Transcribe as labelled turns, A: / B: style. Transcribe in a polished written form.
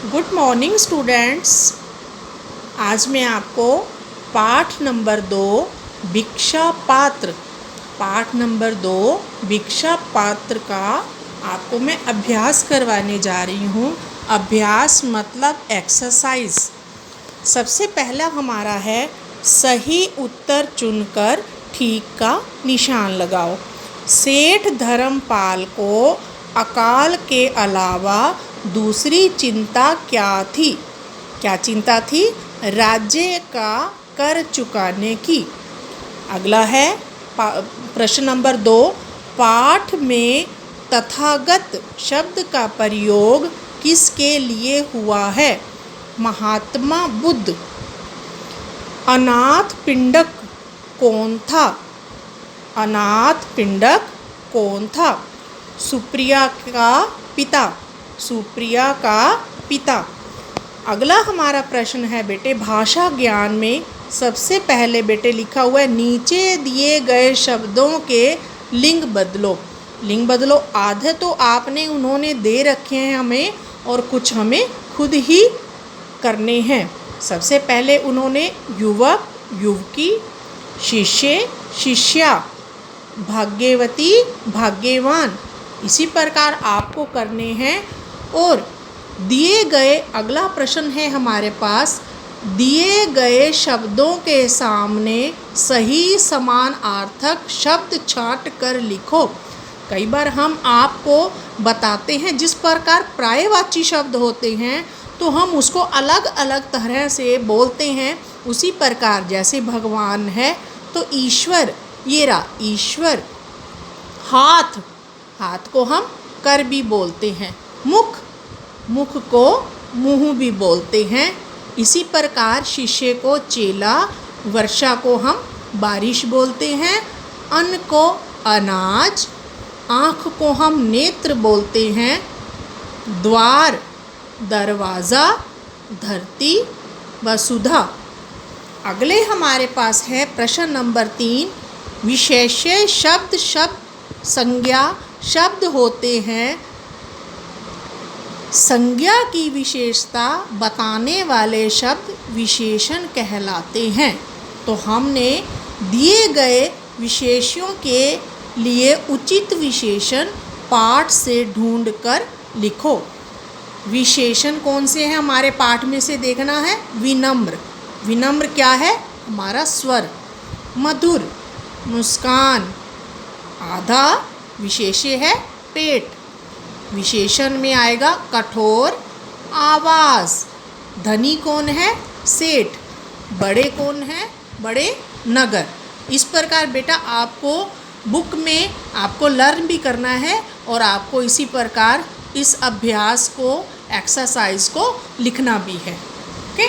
A: Good morning students. आज मैं आपको पाठ नंबर 2 भिक्षा पात्र भिक्षा पात्र का आपको मैं अभ्यास करवाने जा रही हूँ। अभ्यास मतलब एक्सरसाइज। सबसे पहला हमारा है सही उत्तर चुनकर ठीक का निशान लगाओ। सेठ धर्मपाल को अकाल के अलावा दूसरी चिंता क्या थी? क्या चिंता थी? राज्य का कर चुकाने की। अगला है प्रश्न नंबर 2। पाठ में तथागत शब्द का प्रयोग किसके लिए हुआ है? महात्मा बुद्ध। अनाथ पिंडक कौन था? अनाथ पिंडक कौन था? सुप्रिया का पिता। अगला हमारा प्रश्न है बेटे, भाषा ज्ञान में सबसे पहले बेटे लिखा हुआ है नीचे दिए गए शब्दों के लिंग बदलो। आधे तो उन्होंने दे रखे हैं हमें और कुछ हमें खुद ही करने हैं। सबसे पहले उन्होंने युवक युवकी, शिष्य शिष्या, भाग्यवती भाग्यवान, इसी प्रकार आपको करने हैं। और दिए गए अगला प्रश्न है हमारे पास, दिए गए शब्दों के सामने सही समानार्थक शब्द छांट कर लिखो। कई बार हम आपको बताते हैं जिस प्रकार पर्यायवाची शब्द होते हैं तो हम उसको अलग अलग तरह से बोलते हैं। उसी प्रकार जैसे भगवान है तो ईश्वर, ये रहा ईश्वर। हाथ को हम कर भी बोलते हैं। मुख को मुँह भी बोलते हैं। इसी प्रकार शिष्य को चेला, वर्षा को हम बारिश बोलते हैं, अन्न को अनाज, आँख को हम नेत्र बोलते हैं, द्वार दरवाज़ा, धरती वसुधा। अगले हमारे पास है प्रश्न नंबर 3। विशेष्य शब्द संज्ञा शब्द होते हैं। संज्ञा की विशेषता बताने वाले शब्द विशेषण कहलाते हैं। तो हमने दिए गए विशेषणों के लिए उचित विशेषण पाठ से ढूंढकर लिखो। विशेषण कौन से हैं हमारे पाठ में से देखना है। विनम्र क्या है? हमारा स्वर। मधुर, मुस्कान। आधा विशेष्य है पेट। विशेषण में आएगा कठोर, आवाज़। धनी कौन है? सेठ। बड़े कौन है? बड़े नगर। इस प्रकार बेटा आपको बुक में आपको लर्न भी करना है और आपको इसी प्रकार इस अभ्यास को, एक्सरसाइज को लिखना भी है। ओके।